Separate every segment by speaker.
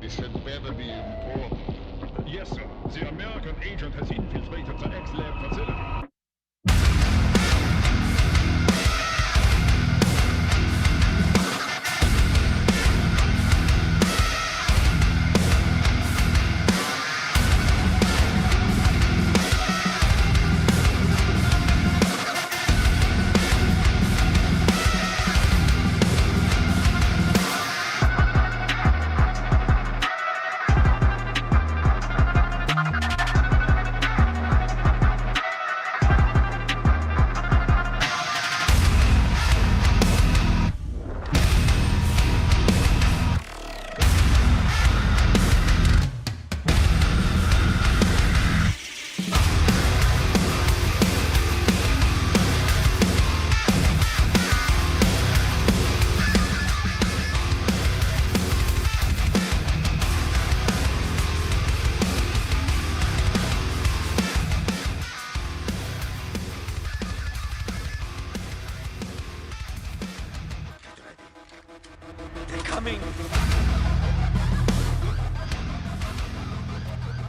Speaker 1: This had better be important.
Speaker 2: Yes, sir. The American agent has infiltrated the X-Lab facility.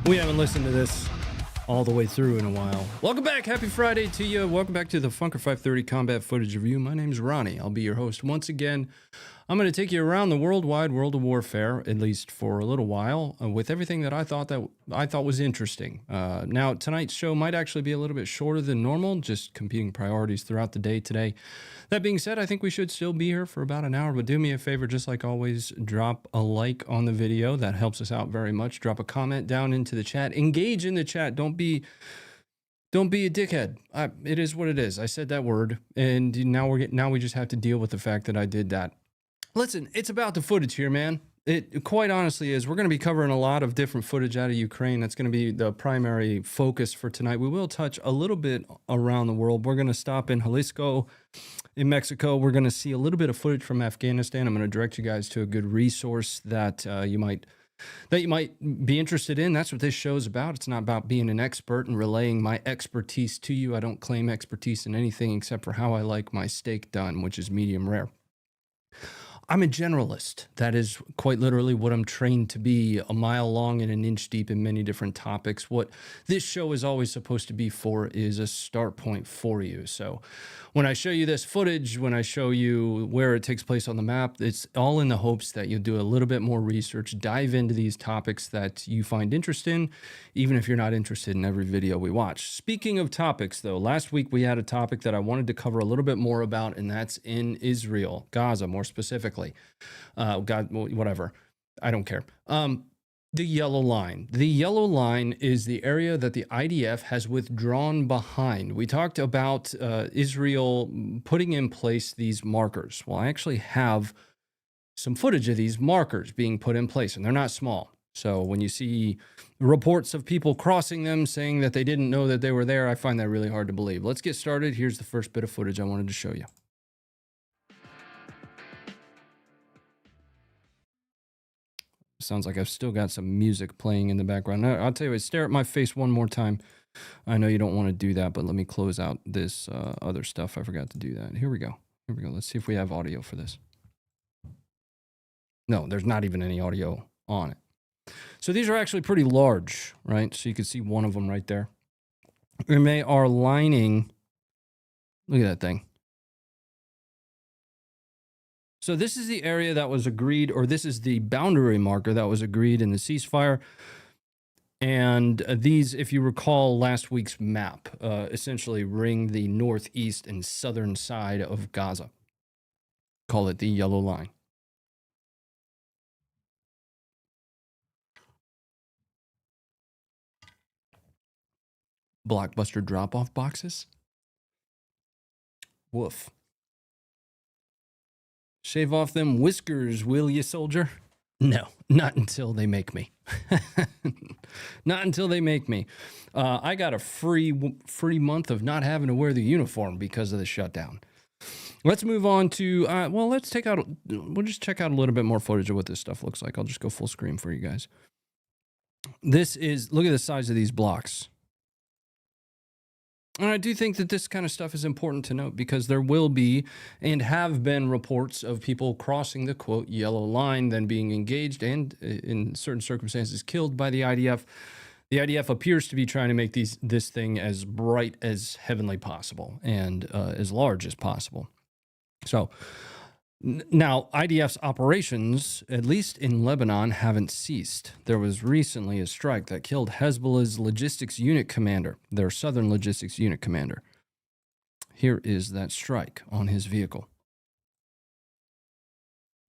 Speaker 3: We haven't listened to this all the way through in a while. Welcome back. Happy Friday to you. Welcome back to the Funker 530 Combat Footage Review. My name's Ronnie. I'll be your host once again. I'm going to take you around the worldwide world of warfare, at least for a little while, with everything that I thought was interesting. Now, tonight's show might actually be a little bit shorter than normal, just competing priorities throughout the day today. That being said, I think we should still be here for about an hour, but do me a favor, just like always, drop a like on the video. That helps us out very much. Drop a comment down into the chat. Engage in the chat. Don't be a dickhead. It is what it is. I said that word, and now we just have to deal with the fact that I did that. Listen, it's about the footage here, man. It quite honestly is. We're going to be covering a lot of different footage out of Ukraine. That's going to be the primary focus for tonight. We will touch a little bit around the world. We're going to stop in Jalisco, in Mexico. We're going to see a little bit of footage from Afghanistan. I'm going to direct you guys to a good resource that you might be interested in. That's what this show is about. It's not about being an expert and relaying my expertise to you. I don't claim expertise in anything except for how I like my steak done, which is medium rare. I'm a generalist. That is quite literally what I'm trained to be, a mile long and an inch deep in many different topics. What this show is always supposed to be for is a start point for you. So when I show you this footage, when I show you where it takes place on the map, it's all in the hopes that you'll do a little bit more research, dive into these topics that you find interesting, even if you're not interested in every video we watch. Speaking of topics, though, last week we had a topic that I wanted to cover a little bit more about, and that's in Israel, Gaza more specifically. God, whatever. I don't care. The yellow line. The yellow line is the area that the IDF has withdrawn behind. We talked about Israel putting in place these markers. Well, I actually have some footage of these markers being put in place, and they're not small. So when you see reports of people crossing them saying that they didn't know that they were there, I find that really hard to believe. Let's get started. Here's the first bit of footage I wanted to show you. Sounds like I've still got some music playing in the background. I'll tell you what, stare at my face one more time. I know you don't want to do that, but let me close out this other stuff. I forgot to do that. Here we go. Here we go. Let's see if we have audio for this. No, there's not even any audio on it. So these are actually pretty large, right? So you can see one of them right there. And they are lining, look at that thing. So this is the area that was agreed, or this is the boundary marker that was agreed in the ceasefire. And these, if you recall last week's map, essentially ring the northeast and southern side of Gaza. Call it the yellow line. Blockbuster drop-off boxes. Woof. Shave off them whiskers, will you, soldier? No, not until they make me. Not until they make me. I got a free month of not having to wear the uniform because of the shutdown. Let's move on to, we'll just check out a little bit more footage of what this stuff looks like. I'll just go full screen for you guys. This is, look at the size of these blocks. And I do think that this kind of stuff is important to note because there will be and have been reports of people crossing the quote yellow line, then being engaged and in certain circumstances killed by the IDF. The IDF appears to be trying to make this thing as bright as heavenly possible and as large as possible. So now IDF's operations, at least in Lebanon, haven't ceased. There was recently a strike that killed Hezbollah's logistics unit commander, their southern logistics unit commander. Here is that strike on his vehicle.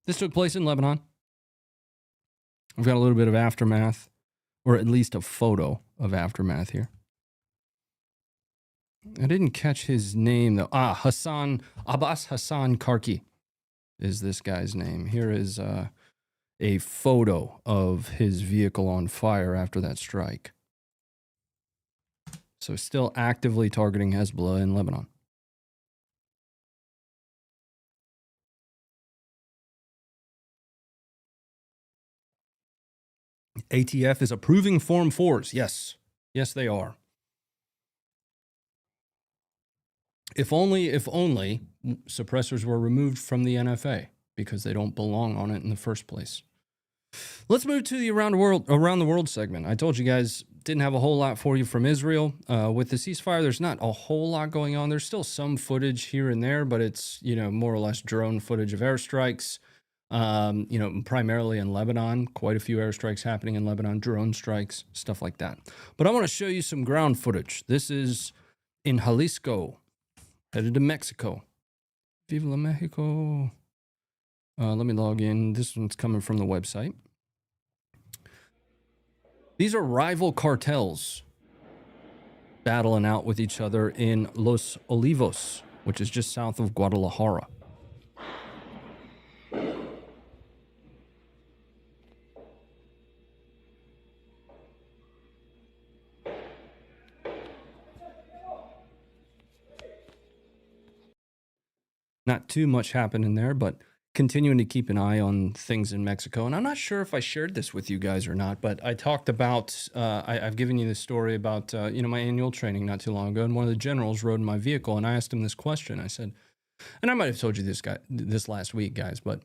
Speaker 3: This took place in Lebanon. We've got a little bit of aftermath, or at least a photo of aftermath here. I didn't catch his name though. Abbas Hassan Karki is this guy's name. Here is a photo of his vehicle on fire after that strike. So still actively targeting Hezbollah in Lebanon. ATF is approving Form 4s. Yes. Yes, they are. If only suppressors were removed from the NFA because they don't belong on it in the first place. Let's move to the around the world segment. I told you guys didn't have a whole lot for you from Israel. With the ceasefire, there's not a whole lot going on. There's still some footage here and there, but it's, more or less drone footage of airstrikes. Primarily in Lebanon, quite a few airstrikes happening in Lebanon, drone strikes, stuff like that. But I want to show you some ground footage. This is in Jalisco, headed to Mexico. Viva la Mexico. Let me log in. This one's coming from the website. These are rival cartels battling out with each other in Los Olivos, which is just south of Guadalajara. Not too much happening there, but continuing to keep an eye on things in Mexico. And I'm not sure if I shared this with you guys or not, but I talked about, I've given you the story about, my annual training not too long ago. And one of the generals rode in my vehicle and I asked him this question. I said, and I might have told you this last week, guys, but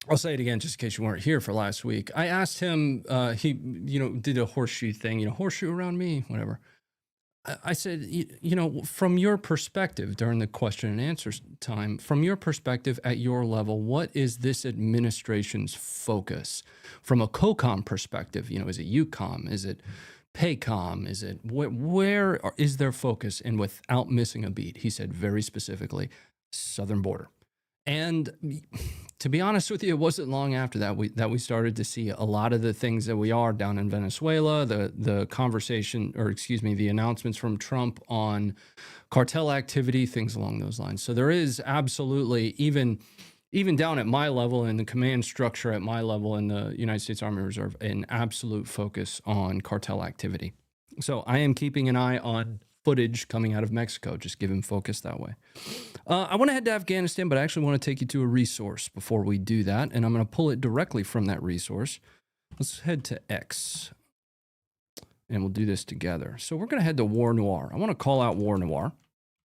Speaker 3: I'll say it again just in case you weren't here for last week. I asked him, he, did a horseshoe thing, horseshoe around me, whatever. I said, from your perspective during the question and answer time, from your perspective at your level, what is this administration's focus? From a COCOM perspective, is it UCOM? Is it PACOM? Is it where is their focus? And without missing a beat, he said very specifically, southern border. And to be honest with you, it wasn't long after that we started to see a lot of the things that we are down in Venezuela, the conversation, or excuse me, the announcements from Trump on cartel activity, things along those lines. So there is absolutely, even down at my level in the command structure at my level in the United States Army Reserve, an absolute focus on cartel activity. So I am keeping an eye on footage coming out of Mexico, just give him focus that way. I want to head to Afghanistan, but I actually want to take you to a resource before we do that, and I'm going to pull it directly from that resource. Let's head to X, and we'll do this together. So we're going to head to War Noir. I want to call out War Noir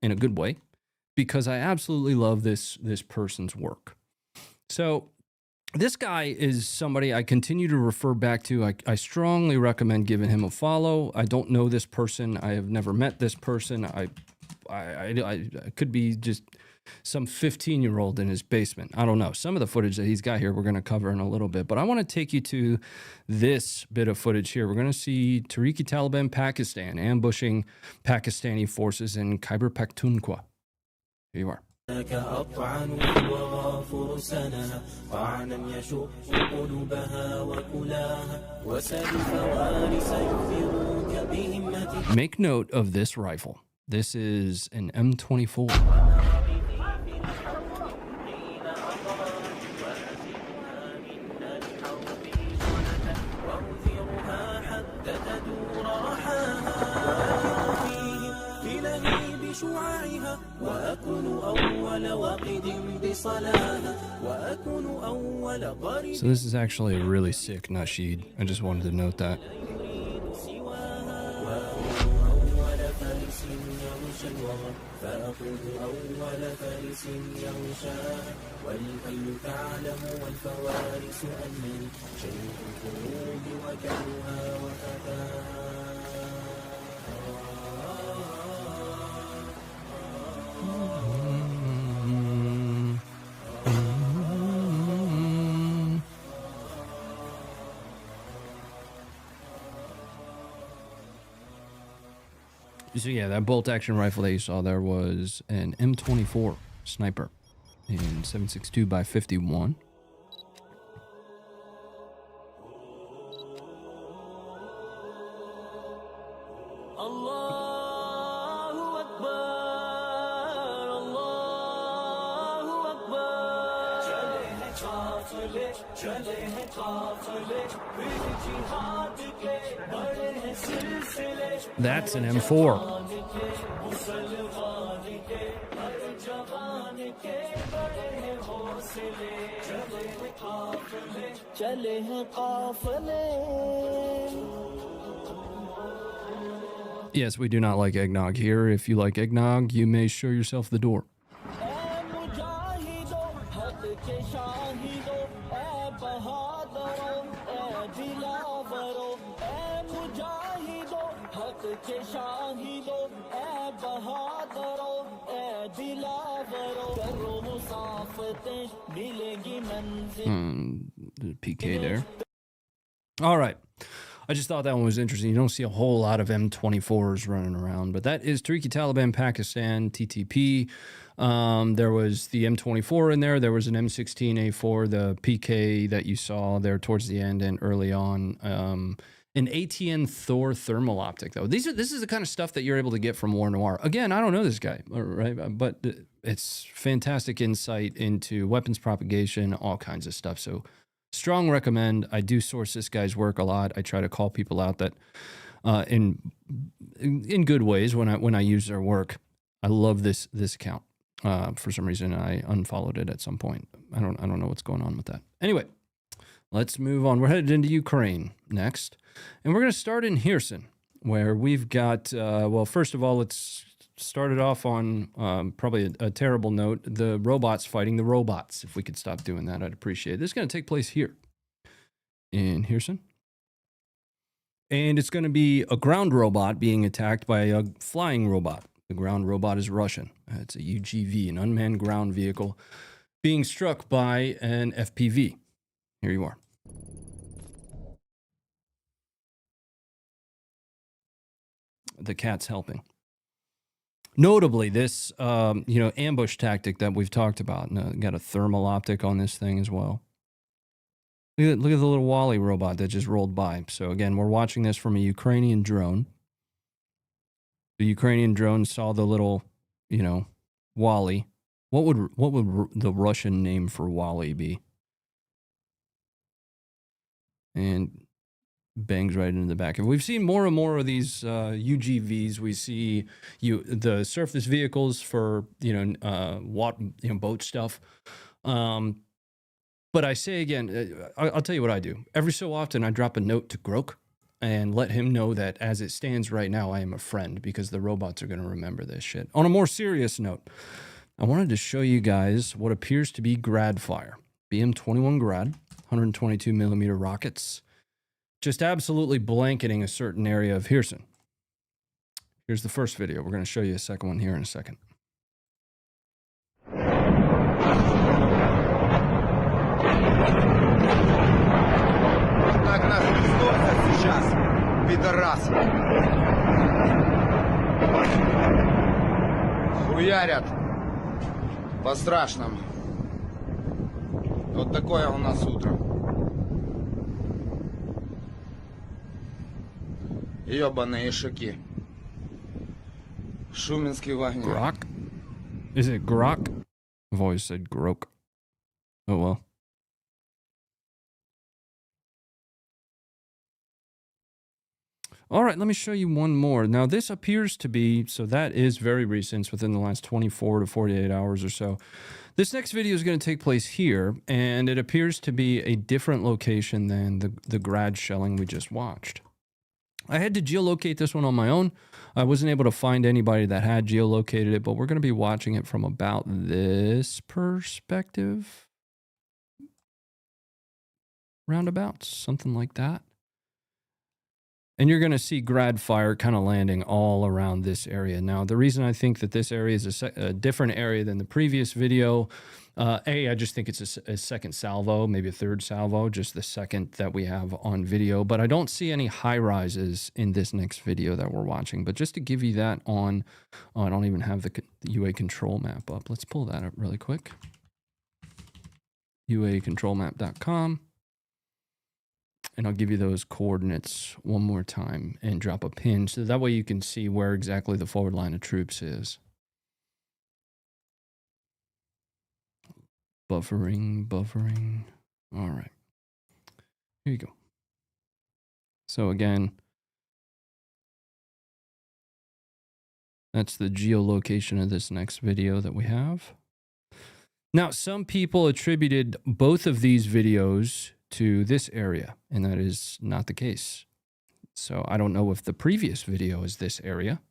Speaker 3: in a good way because I absolutely love this person's work. So this guy is somebody I continue to refer back to. I strongly recommend giving him a follow. I don't know this person. I have never met this person. I could be just some 15-year-old in his basement. I don't know. Some of the footage that he's got here we're going to cover in a little bit. But I want to take you to this bit of footage here. We're going to see Tehrik-i-Taliban Pakistan ambushing Pakistani forces in Khyber Pakhtunkhwa. Here you are. Make note of this rifle. This is an M24. So this is actually a really sick nasheed. I just wanted to note that. So yeah, that bolt action rifle that you saw there was an M24 sniper in 7.62 by 51. That's an M4. Yes, we do not like eggnog here. If you like eggnog, you may show yourself the door. The PK there. All right. I just thought that one was interesting. You don't see a whole lot of M24s running around, but that is Tehrik-i-Taliban Pakistan, TTP. There was the M24 in there. There was an M16A4, the PK that you saw there towards the end and early on. An ATN Thor thermal optic, though. This is the kind of stuff that you're able to get from War Noir. Again, I don't know this guy, right? But it's fantastic insight into weapons propagation, all kinds of stuff. So strong recommend. I do source this guy's work a lot. I try to call people out that in good ways when I use their work. I love this account. For some reason, I unfollowed it at some point. I don't know what's going on with that. Anyway, let's move on. We're headed into Ukraine next. And we're going to start in Kherson, where we've got, well, first of all, let's start it off on probably a terrible note. The robots fighting the robots. If we could stop doing that, I'd appreciate it. This is going to take place here in Kherson. And it's going to be a ground robot being attacked by a flying robot. The ground robot is Russian. It's a UGV, an unmanned ground vehicle, being struck by an FPV. Here you are. The cat's helping. Notably, this ambush tactic that we've talked about, got a thermal optic on this thing as well. Look at the little Wally robot that just rolled by. So again, we're watching this from a Ukrainian drone. The Ukrainian drone saw the little, Wally. What would the Russian name for Wally be? And bangs right into the back. And we've seen more and more of these UGVs. We see the surface vehicles for boat stuff. But I say again, I'll tell you what I do. Every so often, I drop a note to Grok and let him know that as it stands right now, I am a friend, because the robots are going to remember this shit. On a more serious note, I wanted to show you guys what appears to be Grad fire. BM-21 Grad, 122 millimeter rockets, just absolutely blanketing a certain area of Kherson. Here's the first video. We're going to show you a second one here in a second.
Speaker 4: Так нас сносят сейчас, пидорасы. Хуярят по-страшному. Вот такое у нас утро. Ёбаные ишаки. Шуменский Вагнер.
Speaker 3: Grok? Is it Grok? I've always said Grok. Oh well. All right, let me show you one more. Now, this appears to be, so that is very recent, it's within the last 24 to 48 hours or so. This next video is going to take place here, and it appears to be a different location than the Grad shelling we just watched. I had to geolocate this one on my own. I wasn't able to find anybody that had geolocated it, but we're going to be watching it from about this perspective. Roundabouts, something like that. And you're going to see grad fire kind of landing all around this area. Now, the reason I think that this area is a different area than the previous video, I just think it's a second salvo, maybe a third salvo, just the second that we have on video. But I don't see any high rises in this next video that we're watching. But just to give you that on, I don't even have the UA control map up. Let's pull that up really quick. UAcontrolmap.com. And I'll give you those coordinates one more time and drop a pin so that way you can see where exactly the forward line of troops is. Buffering. All right. Here you go. So again, that's the geolocation of this next video that we have. Now, some people attributed both of these videos to this area, and that is not the case. So I don't know if the previous video is this area,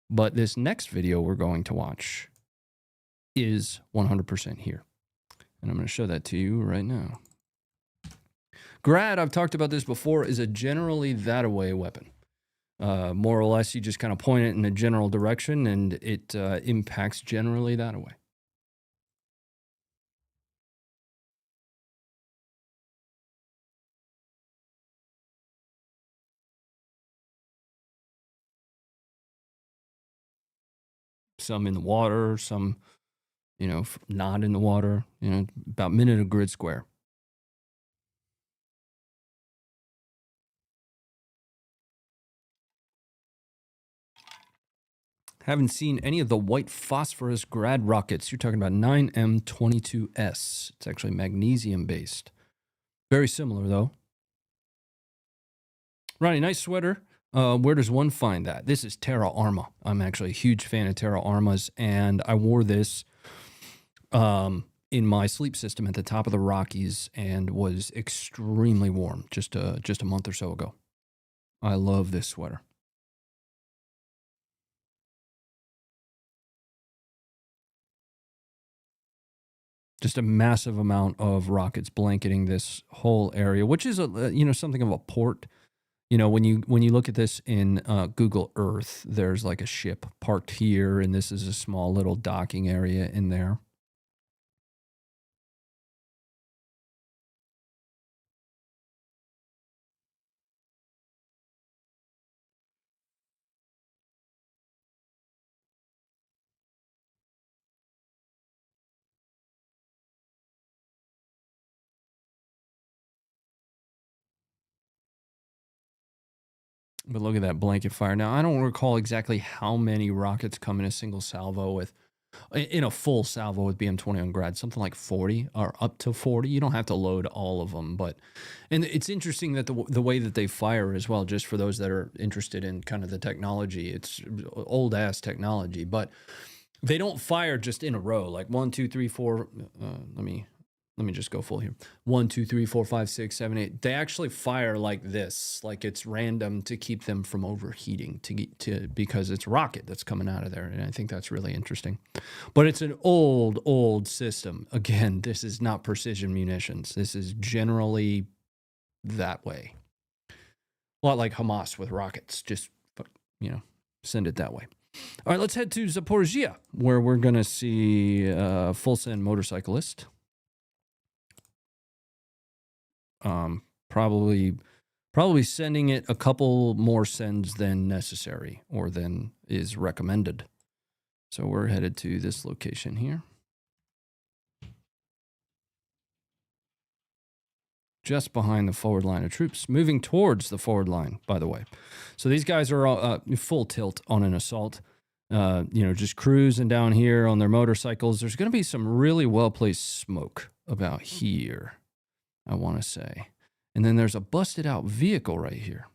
Speaker 3: but this next video we're going to watch is 100% here. And I'm going to show that to you right now. Grad, I've talked about this before, is a generally that-away weapon. More or less, you just kind of point it in a general direction, and it impacts generally that-away. Some in the water, some, not in the water, about minute a grid square. Haven't seen any of the white phosphorus grad rockets. You're talking about 9M22S. It's actually magnesium based. Very similar though. Ronnie, nice sweater. Where does one find that? This is Terra Arma. I'm actually a huge fan of Terra Armas, and I wore this in my sleep system at the top of the Rockies and was extremely warm just a month or so ago. I love this sweater. Just a massive amount of rockets blanketing this whole area, which is something of a port. When you look at this in Google Earth, there's like a ship parked here, and this is a small little docking area in there. But look at that blanket fire. Now, I don't recall exactly how many rockets come in a single salvo in a full salvo with BM-20 on grad, something like 40 or up to 40. You don't have to load all of them, and it's interesting that the way that they fire as well, just for those that are interested in kind of the technology, it's old ass technology, but they don't fire just in a row, like 1, 2, 3, 4, let me just go full here. 1, 2, 3, 4, 5, 6, 7, 8. They actually fire like this, like it's random to keep them from overheating because it's rocket that's coming out of there. And I think that's really interesting. But it's an old system. Again, this is not precision munitions. This is generally that way. A lot like Hamas with rockets. Just, send it that way. All right, let's head to Zaporizhia, where we're going to see a full send motorcyclist. Probably sending it a couple more sends than necessary or than is recommended. So we're headed to this location here. Just behind the forward line of troops, moving towards the forward line, by the way. So these guys are all, full tilt on an assault, just cruising down here on their motorcycles. There's going to be some really well-placed smoke about here, I want to say. And then there's a busted out vehicle right here.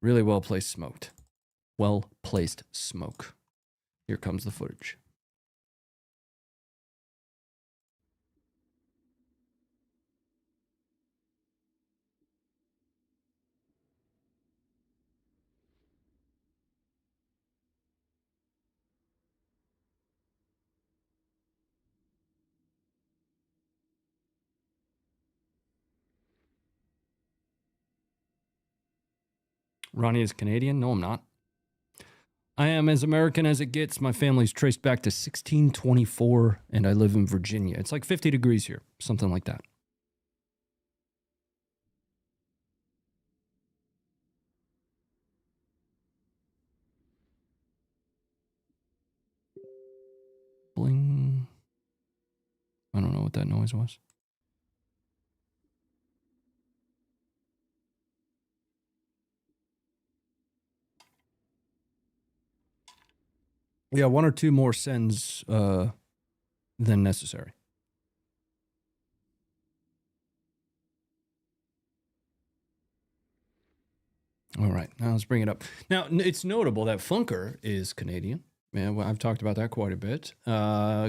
Speaker 3: Really well-placed smoke. Well-placed smoke. Here comes the footage. Ronnie is Canadian? No, I'm not. I am as American as it gets. My family's traced back to 1624, and I live in Virginia. It's like 50 degrees here, something like that. Bling. I don't know what that noise was. Yeah, one or two more sends than necessary. All right, now let's bring it up. Now, it's notable that Funker is Canadian. Yeah, well, I've talked about that quite a bit.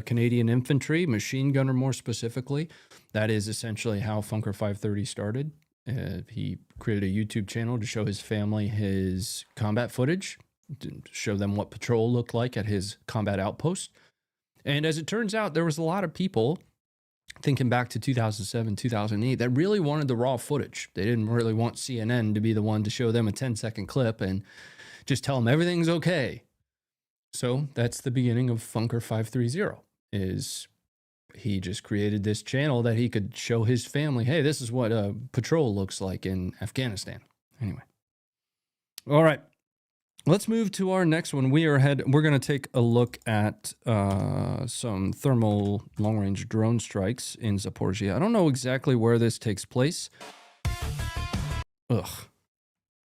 Speaker 3: Canadian infantry, machine gunner more specifically. That is essentially how Funker 530 started. He created a YouTube channel to show his family his combat footage, to show them what patrol looked like at his combat outpost. And as it turns out, there was a lot of people thinking back to 2007, 2008 that really wanted the raw footage. They didn't really want CNN to be the one to show them a 10-second clip and just tell them everything's okay. So that's the beginning of Funker 530, is he just created this channel that he could show his family, hey, this is what a patrol looks like in Afghanistan. Anyway. All right. Let's move to our next one. We're going to take a look at some thermal long-range drone strikes in Zaporizhia. I don't know exactly where this takes place. Ugh.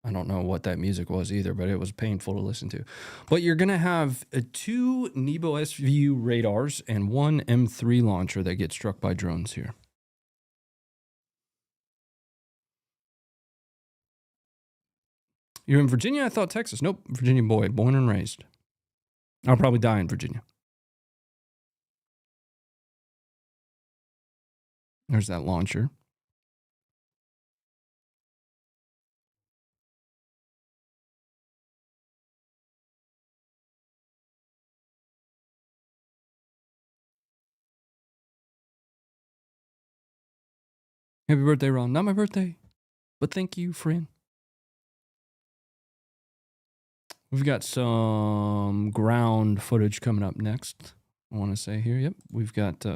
Speaker 3: I don't know what that music was either, but it was painful to listen to. But you're going to have two Nebo SVU radars and one M3 launcher that get struck by drones here. You're in Virginia? I thought Texas. Nope, Virginia boy, born and raised. I'll probably die in Virginia. There's that launcher. Happy birthday, Ron. Not my birthday, but thank you, friend. We've got some ground footage coming up next. I want to say here, yep, we've got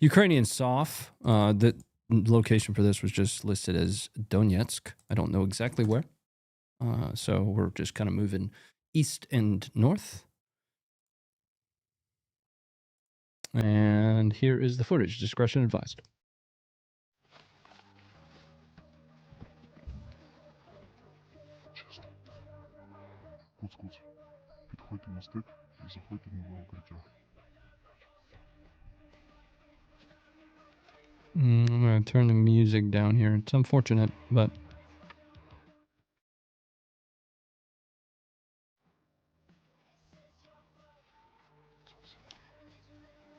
Speaker 3: Ukrainian SOF. The location for this was just listed as Donetsk. I don't know exactly where. So we're just kind of moving east and north. And here is the footage. Discretion advised.
Speaker 1: Куц-куц. Підходьте на стик і заходьте в нове укриття.
Speaker 3: I'm going to turn the music down here. It's unfortunate, but...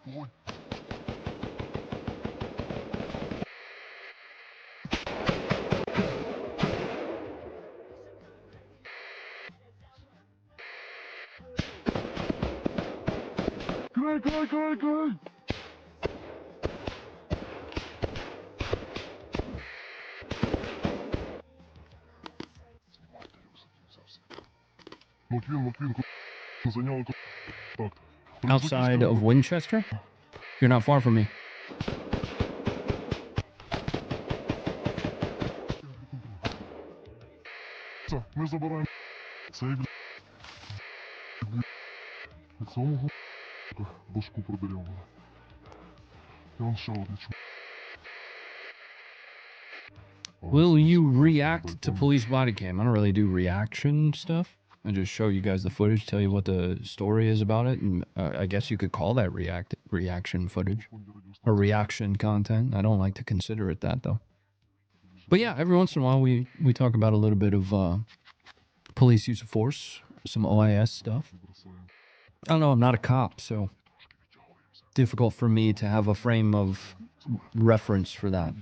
Speaker 1: Ой! Край! Маквін, зайняли контакт.
Speaker 3: Outside of Winchester? You're not far from me.
Speaker 1: Ми забираємо цей цьому башку продеремо. І он ще одне чу.
Speaker 3: Will you react to police body cam? I don't really do reaction stuff. I just show you guys the footage, tell you what the story is about it, and I guess you could call that reaction footage or reaction content. I don't like to consider it that though. But yeah, every once in a while we talk about a little bit of police use of force, some OIS stuff. I don't know, I'm not a cop, so difficult for me to have a frame of reference for that.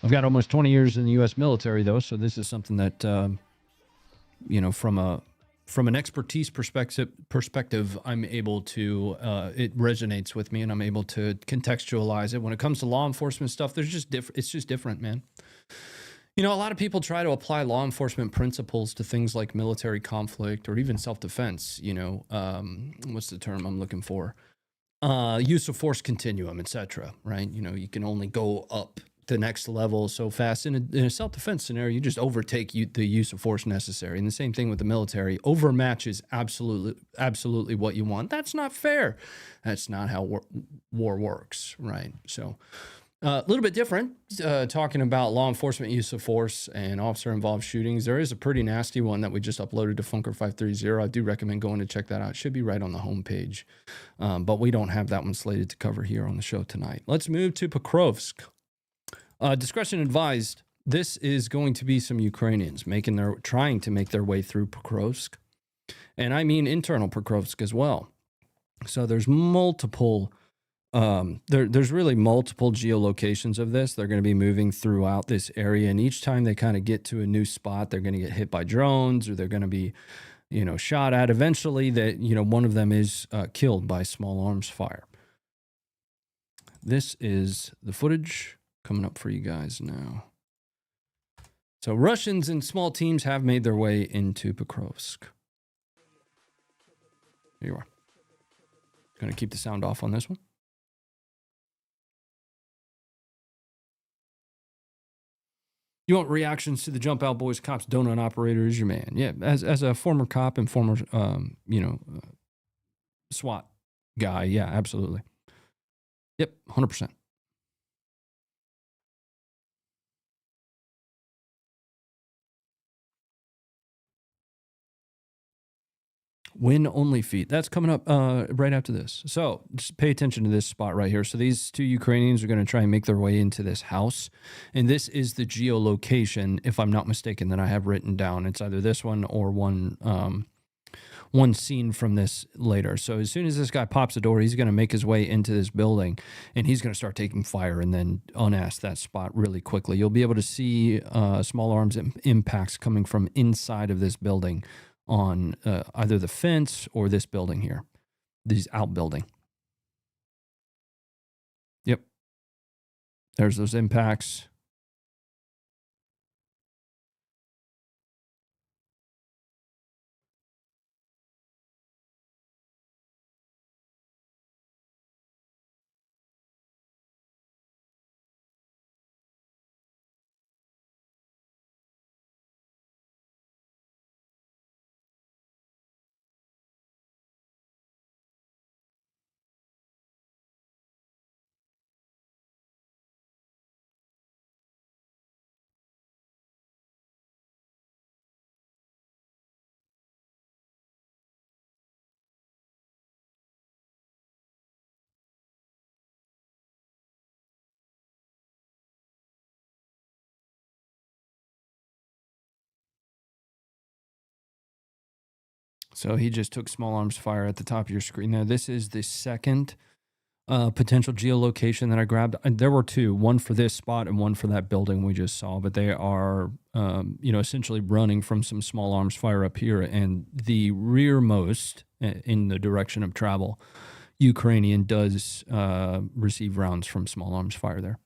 Speaker 3: I've got almost 20 years in the U.S. military, though, so this is something that, you know, from an expertise perspective, I'm able to, it resonates with me, and I'm able to contextualize it. When it comes to law enforcement stuff, there's just it's just different, man. You know, a lot of people try to apply law enforcement principles to things like military conflict or even self-defense. You know, what's the term I'm looking for? Use of force continuum, etc. Right? You know, you can only go up the next level so fast. In a self-defense scenario, you just overtake the use of force necessary. And the same thing with the military. Overmatch is absolutely what you want. That's not fair. That's not how war works, right? So a little bit different, talking about law enforcement use of force and officer-involved shootings. There is a pretty nasty one that we just uploaded to Funker 530. I do recommend going to check that out. It should be right on the homepage, but we don't have that one slated to cover here on the show tonight. Let's move to Pokrovsk. Discretion advised. This is going to be some Ukrainians trying to make their way through Pokrovsk, and I mean internal Pokrovsk as well. So there's multiple. There's really multiple geolocations of this. They're going to be moving throughout this area, and each time they kind of get to a new spot, they're going to get hit by drones, or they're going to be, shot at. Eventually, one of them is killed by small arms fire. This is the footage coming up for you guys now. So Russians in small teams have made their way into Pokrovsk. Here you are. Going to keep the sound off on this one. You want reactions to the Jump Out Boys Cops Donut Operator is your man. Yeah, as a former cop and former, SWAT guy, yeah, absolutely. Yep, 100%. Win only feat. That's coming up right after this. So just pay attention to this spot right here. So these two Ukrainians are going to try and make their way into this house. And this is the geolocation, if I'm not mistaken, that I have written down. It's either this one or one scene from this later. So as soon as this guy pops the door, he's going to make his way into this building, and he's going to start taking fire and then unask that spot really quickly. You'll be able to see small arms impacts coming from inside of this building on either the fence or this building here, these outbuilding. Yep. There's those impacts. So he just took small arms fire at the top of your screen there. This is the second potential geolocation that I grabbed. And there were two, one for this spot and one for that building we just saw, but they are, essentially running from some small arms fire up here. And the rearmost in the direction of travel, Ukrainian does receive rounds from small arms fire there.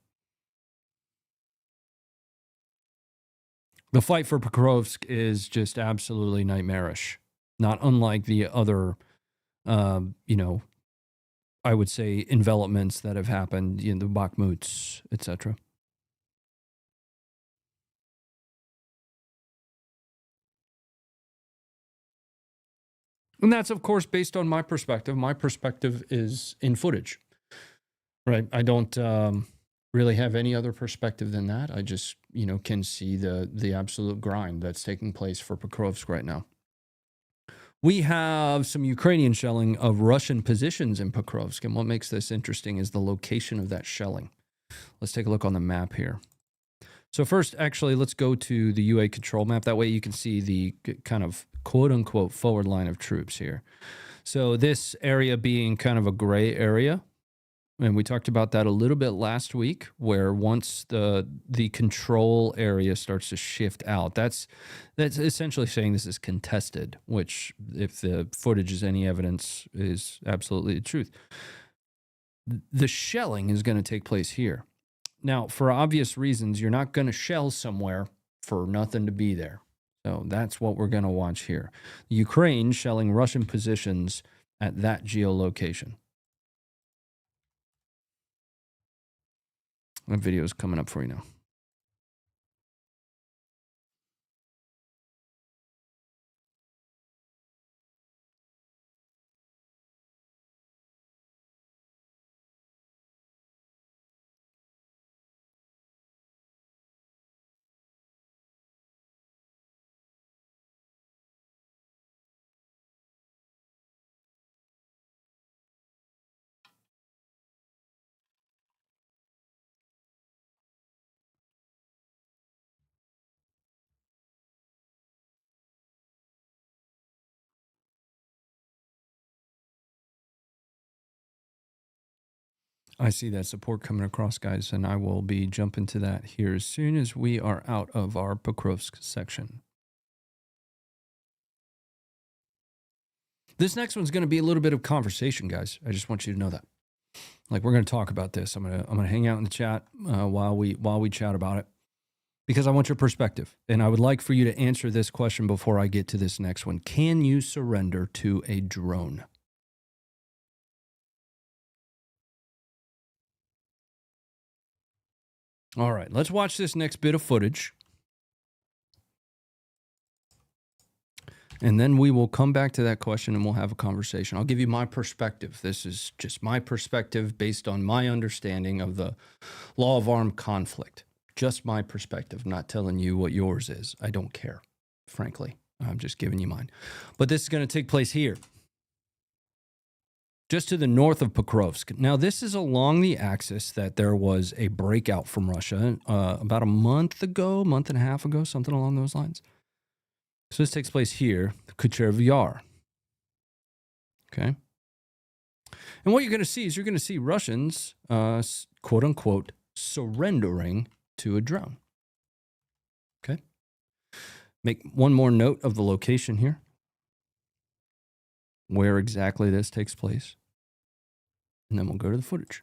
Speaker 3: The fight for Pokrovsk is just absolutely nightmarish. Not unlike the other, I would say, envelopments that have happened in the Bakhmuts, etc. And that's, of course, based on my perspective. My perspective is in footage, right? I don't really have any other perspective than that. I just, can see the absolute grind that's taking place for Pokrovsk right now. We have some Ukrainian shelling of Russian positions in Pokrovsk, and what makes this interesting is the location of that shelling. Let's take a look on the map here. So first, actually, let's go to the UA control map. That way you can see the kind of quote-unquote forward line of troops here. So this area being kind of a gray area, and we talked about that a little bit last week, where once the control area starts to shift out, that's essentially saying this is contested, which, if the footage is any evidence, is absolutely the truth. The shelling is going to take place here. Now, for obvious reasons, you're not going to shell somewhere for nothing to be there. So that's what we're going to watch here. Ukraine shelling Russian positions at that geolocation. That video is coming up for you now. I see that support coming across, guys, and I will be jumping to that here as soon as we are out of our Pokrovsk section. This next one's going to be a little bit of conversation, guys. I just want you to know that. Like, we're going to talk about this. I'm going to hang out in the chat while we chat about it, because I want your perspective, and I would like for you to answer this question before I get to this next one. Can you surrender to a drone? All right, let's watch this next bit of footage. And then we will come back to that question and we'll have a conversation. I'll give you my perspective. This is just my perspective based on my understanding of the law of armed conflict. Just my perspective, not telling you what yours is. I don't care, frankly. I'm just giving you mine. But this is going to take place here, just to the north of Pokrovsk. Now, this is along the axis that there was a breakout from Russia about a month and a half ago, something along those lines. So this takes place here, Kucherv Yar. Okay. And what you're going to see is you're going to see Russians, quote unquote, surrendering to a drone. Okay. Make one more note of the location here, where exactly this takes place. And then we'll go to the footage.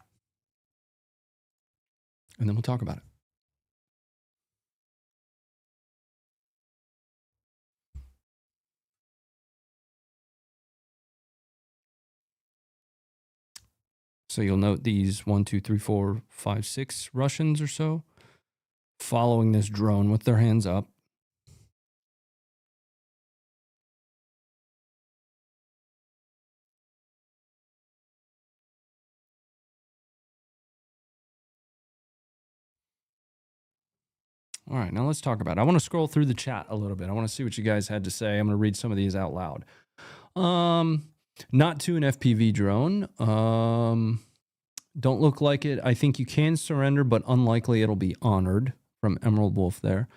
Speaker 3: And then we'll talk about it. So you'll note these 1, 2, 3, 4, 5, 6 Russians or so following this drone with their hands up. All right, now let's talk about it. I want to scroll through the chat a little bit. I want to see what you guys had to say. I'm going to read some of these out loud. Not to an FPV drone. Don't look like it. I think you can surrender, but unlikely it'll be honored, from Emerald Wolf there.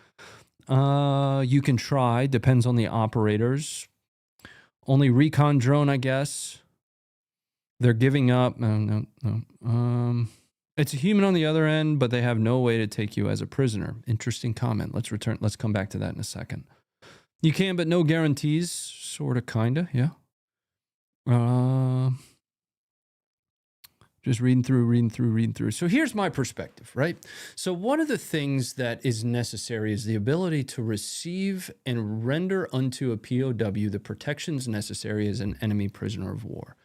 Speaker 3: You can try. Depends on the operators. Only recon drone, I guess. They're giving up. No. It's a human on the other end, but they have no way to take you as a prisoner. Interesting comment. Let's come back to that in a second. You can, but no guarantees. Sort of, kind of, yeah. Just reading through. So here's my perspective, right? So one of the things that is necessary is the ability to receive and render unto a POW the protections necessary as an enemy prisoner of war.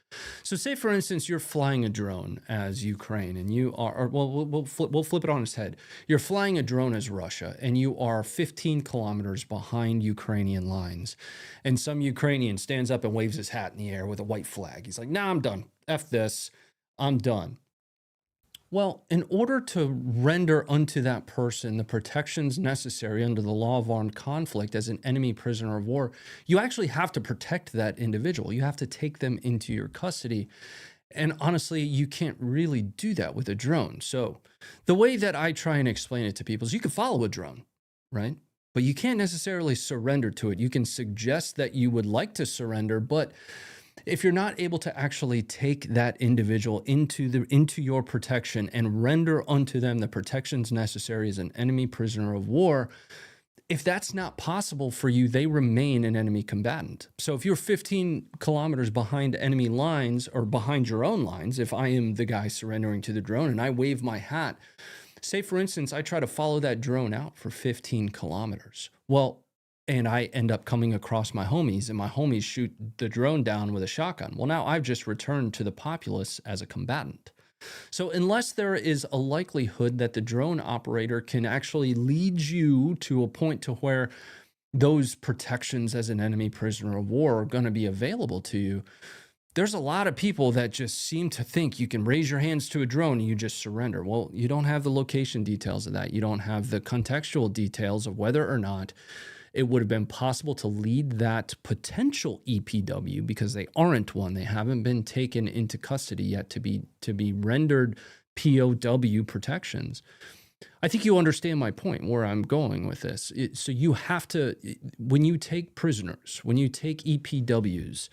Speaker 3: So say, for instance, you're flying a drone as Ukraine and you are, we'll flip it on its head. You're flying a drone as Russia and you are 15 kilometers behind Ukrainian lines. And some Ukrainian stands up and waves his hat in the air with a white flag. He's like, nah, I'm done. F this. I'm done. Well, in order to render unto that person the protections necessary under the law of armed conflict as an enemy prisoner of war, you actually have to protect that individual. You have to take them into your custody. And honestly, you can't really do that with a drone. So the way that I try and explain it to people is you can follow a drone, right? But you can't necessarily surrender to it. You can suggest that you would like to surrender, but if you're not able to actually take that individual into your protection and render unto them the protections necessary as an enemy prisoner of war, if that's not possible for you, they remain an enemy combatant. So if you're 15 kilometers behind enemy lines or behind your own lines, if I am the guy surrendering to the drone and I wave my hat Say, for instance, I try to follow that drone out for 15 kilometers. Well, and I end up coming across my homies, and my homies shoot the drone down with a shotgun. Well, now I've just returned to the populace as a combatant. So unless there is a likelihood that the drone operator can actually lead you to a point to where those protections as an enemy prisoner of war are going to be available to you, there's a lot of people that just seem to think you can raise your hands to a drone and you just surrender. Well, you don't have the location details of that. You don't have the contextual details of whether or not it would have been possible to lead that potential EPW, because they aren't one. They haven't been taken into custody yet to be rendered POW protections. I think you understand my point, where I'm going with this. So you have to, when you take prisoners, when you take EPWs,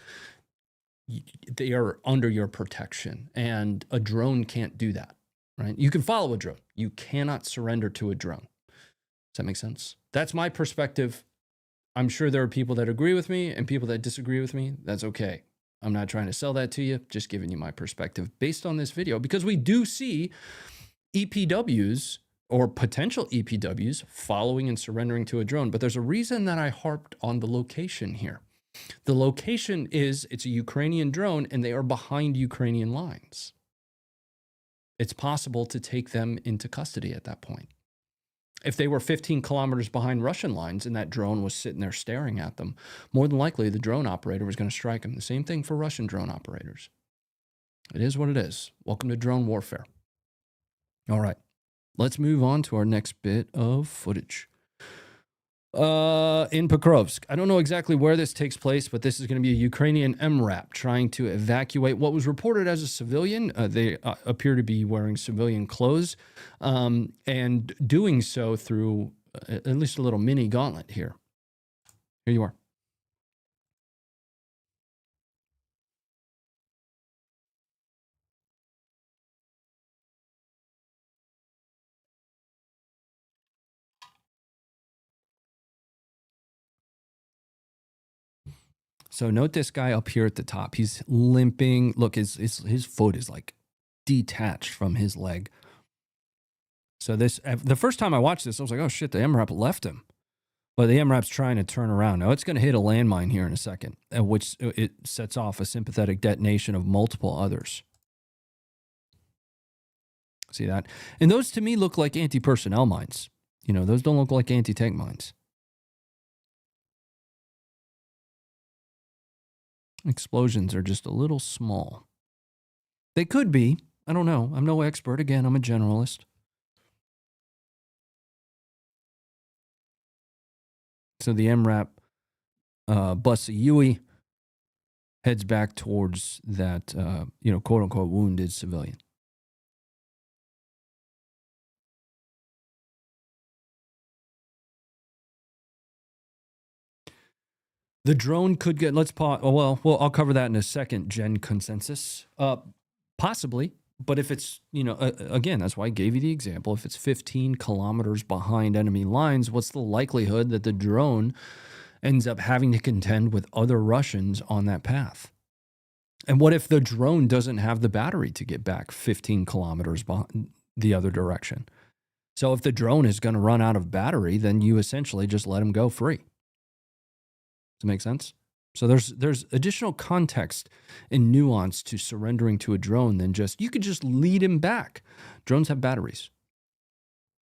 Speaker 3: they are under your protection, and a drone can't do that, right? You can follow a drone. You cannot surrender to a drone. Does that make sense? That's my perspective. I'm sure there are people that agree with me and people that disagree with me. That's okay. I'm not trying to sell that to you, just giving you my perspective based on this video, because we do see EPWs or potential EPWs following and surrendering to a drone. But there's a reason that I harped on the location here. The location is, it's a Ukrainian drone and they are behind Ukrainian lines. It's possible to take them into custody at that point. If they were 15 kilometers behind Russian lines and that drone was sitting there staring at them, more than likely the drone operator was going to strike them. The same thing for Russian drone operators. It is what it is. Welcome to drone warfare. All right, let's move on to our next bit of footage. In Pokrovsk. I don't know exactly where this takes place, but this is going to be a Ukrainian MRAP trying to evacuate what was reported as a civilian. They appear to be wearing civilian clothes and doing so through at least a little mini gauntlet here. Here you are. So note this guy up here at the top. He's limping. Look, his foot is like detached from his leg. So this, the first time I watched this, I was like, oh shit, the MRAP left him. But the MRAP's trying to turn around. Now it's going to hit a landmine here in a second, which it sets off a sympathetic detonation of multiple others. See that? And those to me look like anti-personnel mines. You know, those don't look like anti-tank mines. Explosions are just a little small. They could be. I don't know. I'm no expert. Again, I'm a generalist. So the MRAP busts a Yui, heads back towards that, quote unquote, wounded civilian. The drone could get, let's pause. Oh, well, I'll cover that in a second, Gen consensus. Possibly, but if it's, again, that's why I gave you the example. If it's 15 kilometers behind enemy lines, what's the likelihood that the drone ends up having to contend with other Russians on that path? And what if the drone doesn't have the battery to get back 15 kilometers the other direction? So if the drone is going to run out of battery, then you essentially just let him go free. Does it make sense? So there's additional context and nuance to surrendering to a drone than just, you could just lead him back. Drones have batteries.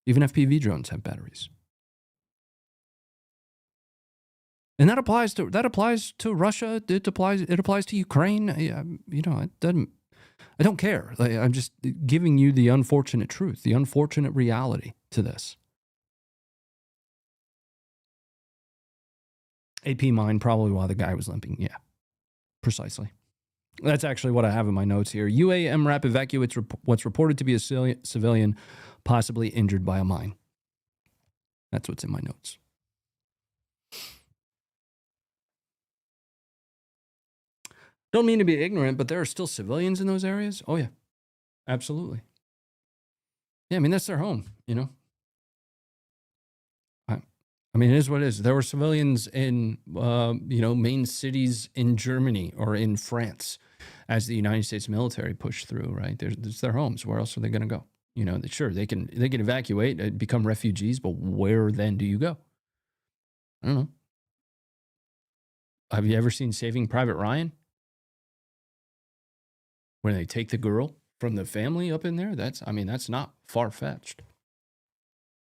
Speaker 3: Even FPV drones have batteries. And that applies to Russia. It applies to Ukraine. It doesn't, I don't care. I'm just giving you the unfortunate truth, the unfortunate reality to this. AP mine, probably while the guy was limping. Yeah, precisely. That's actually what I have in my notes here. UA MRAP evacuates what's reported to be a civilian possibly injured by a mine. That's what's in my notes. Don't mean to be ignorant, but there are still civilians in those areas. Oh, yeah, absolutely. Yeah, I mean, that's their home, I mean, it is what it is. There were civilians in, main cities in Germany or in France as the United States military pushed through, right? There's their homes. Where else are they going to go? You know, sure, they can evacuate, become refugees, but where then do you go? I don't know. Have you ever seen Saving Private Ryan? When they take the girl from the family up in there? That's not far-fetched.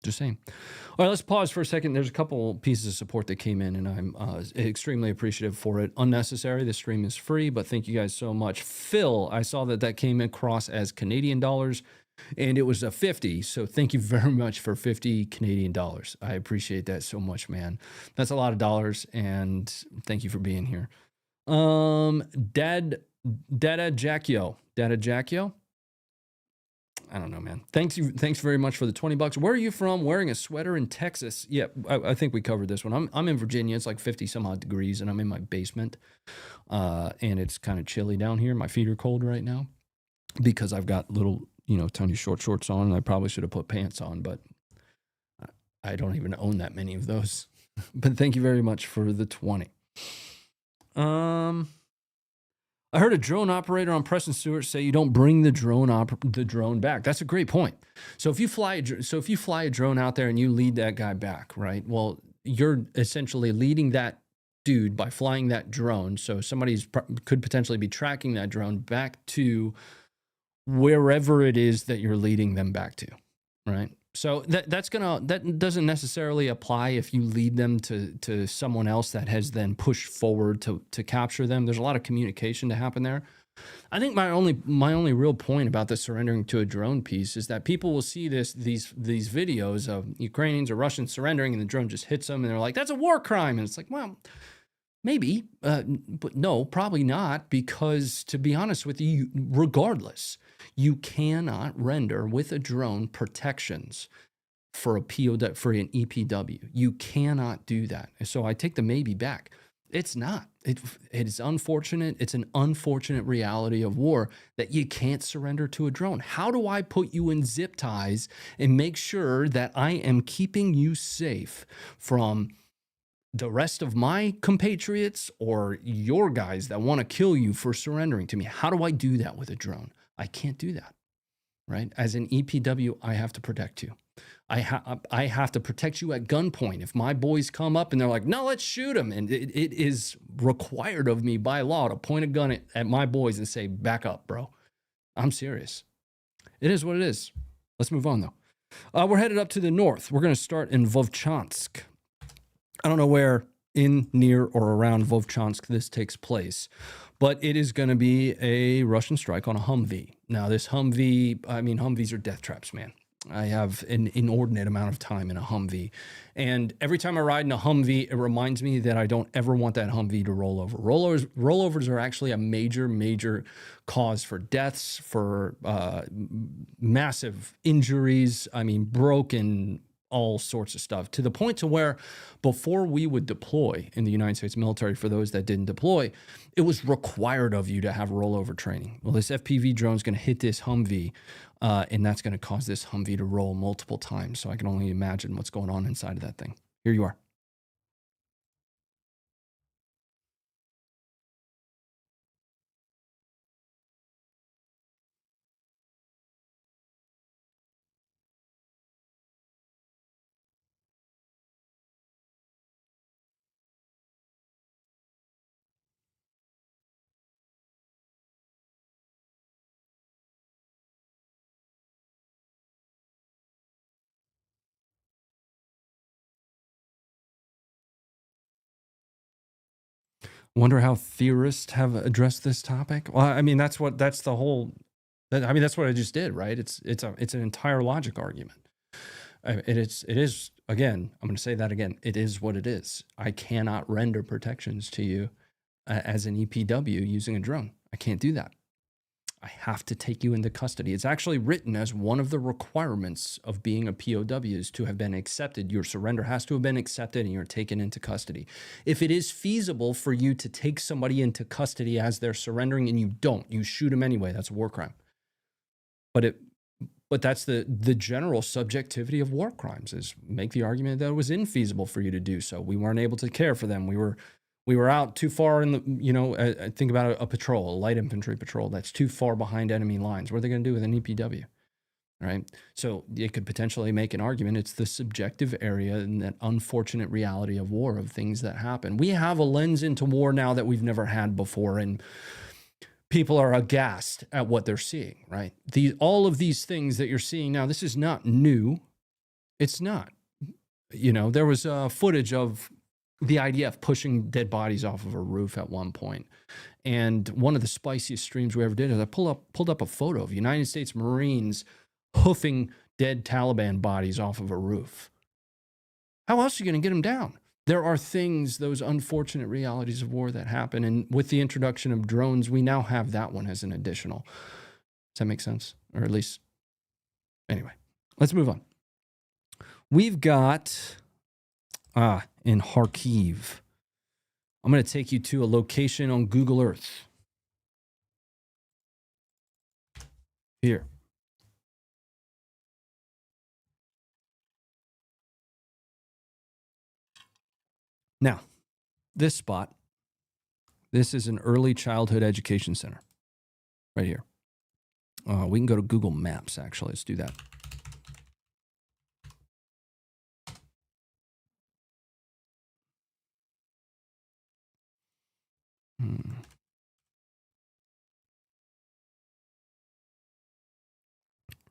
Speaker 3: Just saying. All right, let's pause for a second. There's a couple pieces of support that came in, and I'm extremely appreciative for it. Unnecessary. The stream is free, but thank you guys so much. Phil, I saw that came across as Canadian dollars, and it was a 50. So thank you very much for 50 Canadian dollars. I appreciate that so much, man. That's a lot of dollars, and thank you for being here. Dada Jackio. I don't know, man. Thanks very much for the $20. Where are you from? Wearing a sweater in Texas. Yeah, I think we covered this one. I'm in Virginia. It's like 50 some odd degrees, and I'm in my basement. And it's kind of chilly down here. My feet are cold right now because I've got little, tiny short shorts on, and I probably should have put pants on, but I don't even own that many of those. But thank you very much for the 20. I heard a drone operator on Preston Stewart say you don't bring the drone back. That's a great point. So if you fly a drone out there and you lead that guy back, right? Well, you're essentially leading that dude by flying that drone. So somebody's could potentially be tracking that drone back to wherever it is that you're leading them back to, right? So that doesn't necessarily apply if you lead them to someone else that has then pushed forward to capture them. There's a lot of communication to happen there. I think my only real point about the surrendering to a drone piece is that people will see these videos of Ukrainians or Russians surrendering and the drone just hits them and they're like, that's a war crime. And it's like, well, maybe, but no, probably not, because to be honest with you, regardless, you cannot render with a drone protections for an EPW. You cannot do that. So I take the maybe back. It's not. It is unfortunate. It's an unfortunate reality of war that you can't surrender to a drone. How do I put you in zip ties and make sure that I am keeping you safe from the rest of my compatriots or your guys that want to kill you for surrendering to me? How do I do that with a drone? I can't do that, right? As an EPW, I have to protect you. I have to protect you at gunpoint. If my boys come up and they're like, no, let's shoot them. And it is required of me by law to point a gun at my boys and say, back up, bro. I'm serious. It is what it is. Let's move on, though. We're headed up to the north. We're going to start in Vovchansk. I don't know where in, near, or around Vovchansk this takes place, but it is going to be a Russian strike on a Humvee. Now, this Humvee, Humvees are death traps, man. I have an inordinate amount of time in a Humvee. And every time I ride in a Humvee, it reminds me that I don't ever want that Humvee to roll over. Rollovers are actually a major, major cause for deaths, for massive injuries. Broken, all sorts of stuff, to the point to where before we would deploy in the United States military, for those that didn't deploy, it was required of you to have rollover training. Well, this FPV drone is going to hit this Humvee, and that's going to cause this Humvee to roll multiple times. So I can only imagine what's going on inside of that thing. Here you are. Wonder how theorists have addressed this topic. Well, that's what I just did, right? It's an entire logic argument. It is again, I'm going to say that again. It is what it is. I cannot render protections to you as an EPW using a drone. I can't do that. I have to take you into custody. It's actually written as one of the requirements of being a POW is to have been accepted. Your surrender has to have been accepted and you're taken into custody. If it is feasible for you to take somebody into custody as they're surrendering and you don't, you shoot them anyway, that's a war crime. But that's the general subjectivity of war crimes, is make the argument that it was infeasible for you to do so. We weren't able to care for them. We were out too far in the, think about a patrol, a light infantry patrol that's too far behind enemy lines. What are they going to do with an EPW? right? So it could potentially make an argument. It's the subjective area and that unfortunate reality of war, of things that happen. We have a lens into war now that we've never had before, and people are aghast at what they're seeing, right? All of these things that you're seeing now, this is not new. It's not. You know, there was footage of the IDF pushing dead bodies off of a roof at one point. And one of the spiciest streams we ever did is I pulled up a photo of United States Marines hoofing dead Taliban bodies off of a roof. How else are you going to get them down? There are things, those unfortunate realities of war that happen. And with the introduction of drones, we now have that one as an additional. Does that make sense? Or at least, anyway, let's move on. We've got, in Kharkiv, I'm going to take you to a location on Google Earth. Here. Now, this spot, this is an early childhood education center right here. We can go to Google Maps, actually. Let's do that.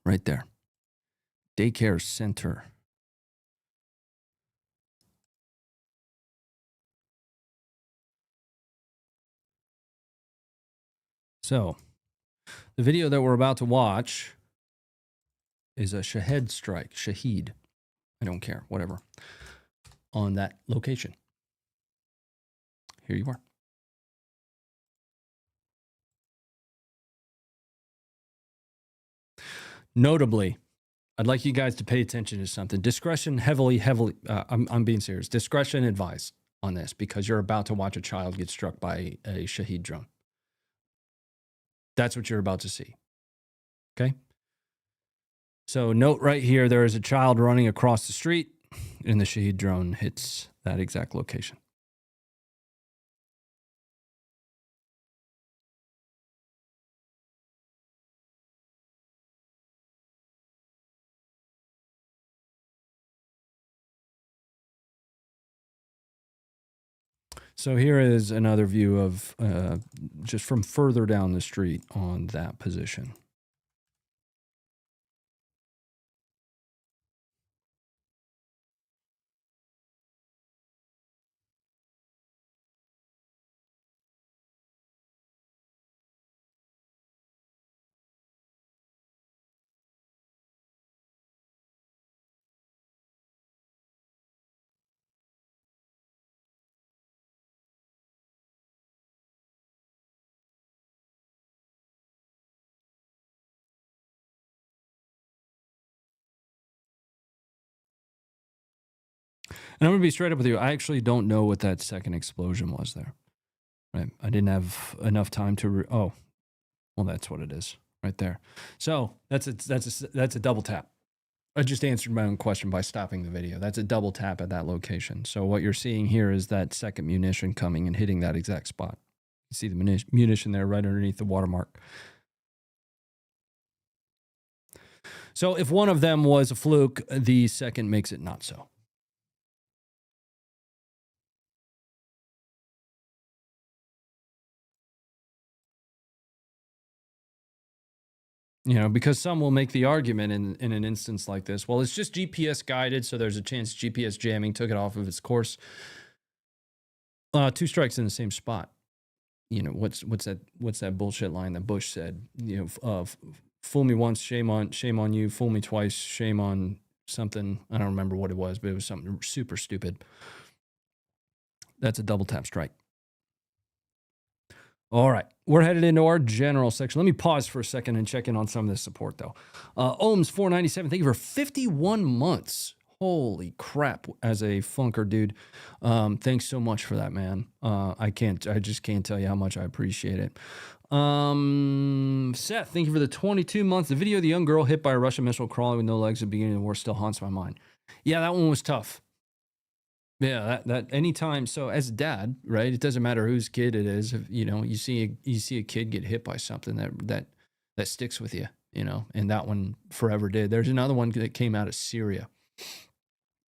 Speaker 3: Right there. Daycare center. So, the video that we're about to watch is a Shahed strike. Shaheed. I don't care. Whatever. On that location. Here you are. Notably, I'd like you guys to pay attention to something. Discretion heavily, I'm being serious. Discretion advised on this because you're about to watch a child get struck by a Shaheed drone. That's what you're about to see. Okay? So note right here, there is a child running across the street and the Shaheed drone hits that exact location. So here is another view of just from further down the street on that position. And I'm going to be straight up with you. I actually don't know what that second explosion was there. Right? I didn't have enough time to. Oh, well, that's what it is right there. So that's a double tap. I just answered my own question by stopping the video. That's a double tap at that location. So what you're seeing here is that second munition coming and hitting that exact spot. You see the munition there right underneath the watermark. So if one of them was a fluke, the second makes it not so. You know, because some will make the argument in an instance like this, well, it's just GPS guided, so there's a chance GPS jamming took it off of its course. 2 strikes in the same spot. You know, what's that bullshit line that Bush said? You know, fool me once, shame on you. Fool me twice, shame on something. I don't remember what it was, but it was something super stupid. That's a double tap strike. All right, we're headed into our general section. Let me pause for a second and check in on some of this support, though. Ohms 497, thank you for 51 months. Holy crap, as a funker, dude. Thanks so much for that, man. I just can't tell you how much I appreciate it. Seth, thank you for the 22 months. The video of the young girl hit by a Russian missile crawling with no legs at the beginning of the war still haunts my mind. Yeah, that one was tough. Yeah, that anytime. So as a dad, right, it doesn't matter whose kid it is. If, you know, you see a kid get hit by something that sticks with you. and that one forever did. There's another one that came out of Syria,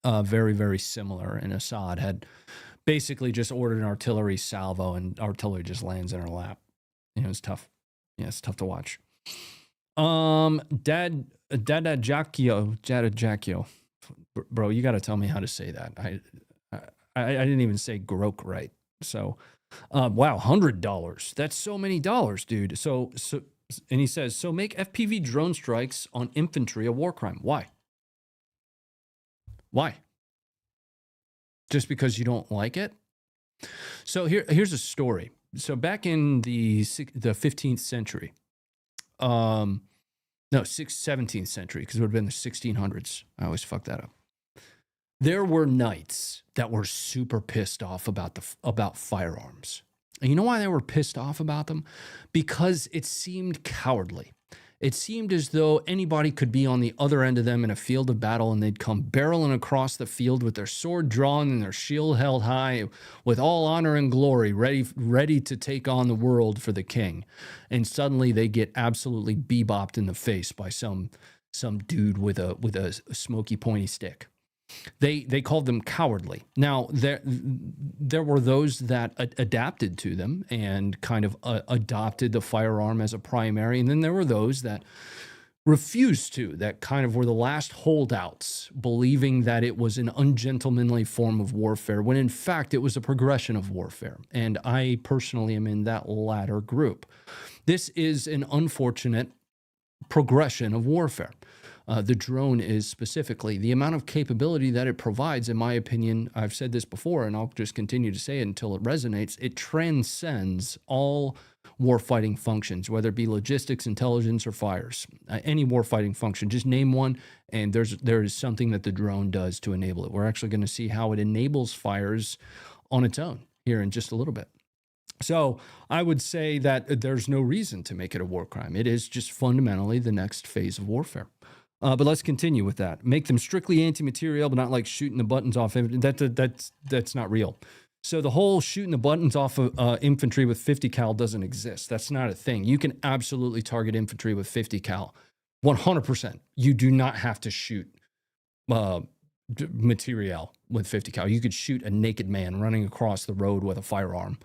Speaker 3: very, very similar, and Assad had basically just ordered an artillery salvo, and artillery just lands in her lap. It's tough. Yeah, it's tough to watch. Dada Jacchio, bro, you got to tell me how to say that. I didn't even say Grok right. So, wow, $100. That's so many dollars, dude. So, and he says, so make FPV drone strikes on infantry a war crime. Why? Why? Just because you don't like it? So here's a story. So back in the 15th century, 17th century, because it would have been the 1600s. I always fuck that up. There were knights that were super pissed off about firearms. And you know why they were pissed off about them? Because it seemed cowardly. It seemed as though anybody could be on the other end of them in a field of battle, and they'd come barreling across the field with their sword drawn and their shield held high, with all honor and glory, ready to take on the world for the king. And suddenly they get absolutely bebopped in the face by some dude with a smoky pointy stick. They called them cowardly. Now, there were those that adapted to them and kind of adopted the firearm as a primary. And then there were those that refused to, that kind of were the last holdouts, believing that it was an ungentlemanly form of warfare, when in fact it was a progression of warfare. And I personally am in that latter group. This is an unfortunate progression of warfare. The drone is specifically the amount of capability that it provides. In my opinion, I've said this before, and I'll just continue to say it until it resonates. It transcends all warfighting functions, whether it be logistics, intelligence, or fires. Any warfighting function, just name one, and there is something that the drone does to enable it. We're actually going to see how it enables fires on its own here in just a little bit. So I would say that there's no reason to make it a war crime. It is just fundamentally the next phase of warfare. But let's continue with that. Make them strictly anti-material, but not like shooting the buttons off. That's not real. So the whole shooting the buttons off of infantry with 50 cal doesn't exist. That's not a thing. You can absolutely target infantry with 50 cal, 100%. You do not have to shoot material with 50 cal. You could shoot a naked man running across the road with a firearm.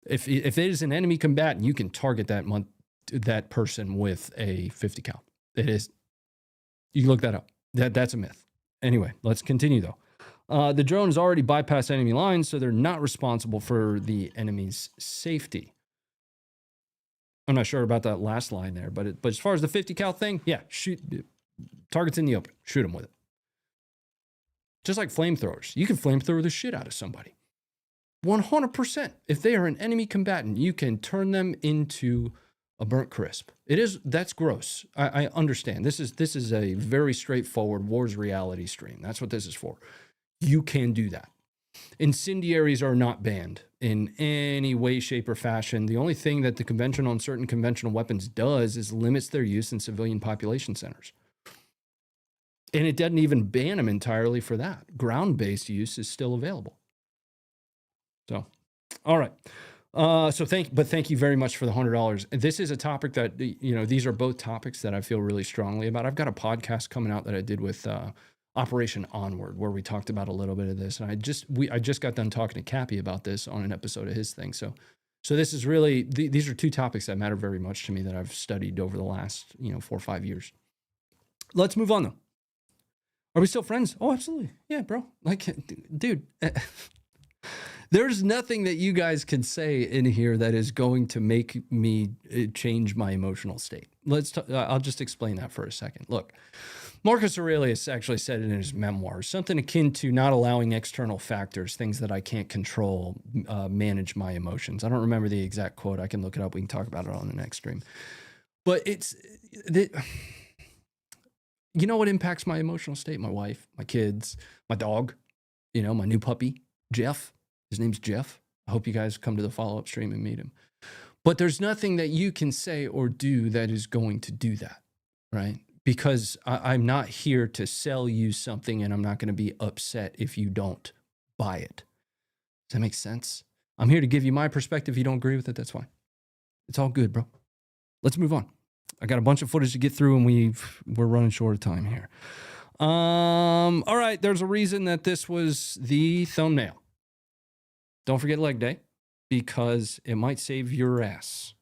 Speaker 3: If it is an enemy combatant, you can target that person with a 50 cal. It is. You can look that up. That's a myth. Anyway, let's continue though. The drone has already bypassed enemy lines, so they're not responsible for the enemy's safety. I'm not sure about that last line there, but as far as the 50 cal thing, yeah, shoot targets in the open. Shoot them with it. Just like flamethrowers. You can flamethrower the shit out of somebody. 100%. If they are an enemy combatant, you can turn them into a burnt crisp. That's gross. I understand. This is a very straightforward Wars reality stream. That's what this is for. You can do that. Incendiaries are not banned in any way, shape, or fashion. The only thing that the convention on certain conventional weapons does is limits their use in civilian population centers. And it doesn't even ban them entirely for that. Ground-based use is still available. So, all right. Thank you very much for the $100. This is a topic that, these are both topics that I feel really strongly about. I've got a podcast coming out that I did with Operation Onward, where we talked about a little bit of this. And I just got done talking to Cappy about this on an episode of his thing. So this is really, these are two topics that matter very much to me that I've studied over the last, 4 or 5 years. Let's move on though. Are we still friends? Oh, absolutely. Yeah, bro. Like, dude, there's nothing that you guys can say in here that is going to make me change my emotional state. I'll just explain that for a second. Look, Marcus Aurelius actually said it in his memoirs, something akin to not allowing external factors, things that I can't control, manage my emotions. I don't remember the exact quote. I can look it up. We can talk about it on the next stream. But you know what impacts my emotional state? My wife, my kids, my dog, my new puppy, Jeff. His name's Jeff. I hope you guys come to the follow-up stream and meet him. But there's nothing that you can say or do that is going to do that, right? Because I'm not here to sell you something, and I'm not going to be upset if you don't buy it. Does that make sense? I'm here to give you my perspective. If you don't agree with it, that's fine. It's all good, bro. Let's move on. I got a bunch of footage to get through, and we're running short of time here. All right, there's a reason that this was the thumbnail. Don't forget leg day, because it might save your ass.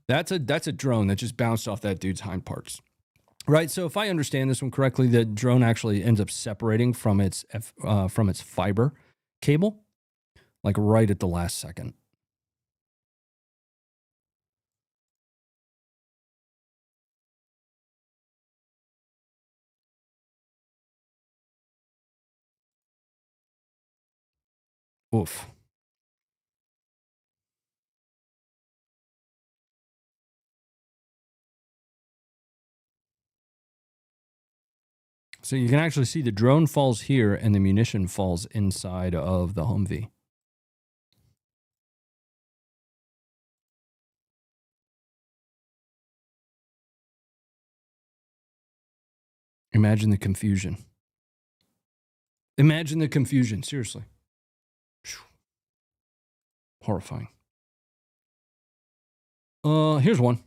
Speaker 3: That's a drone that just bounced off that dude's hind parts. Right, so if I understand this one correctly, the drone actually ends up separating from its fiber cable, like right at the last second. Oof. So you can actually see the drone falls here and the munition falls inside of the Humvee. Imagine the confusion. Imagine the confusion, seriously. Horrifying. Here's one.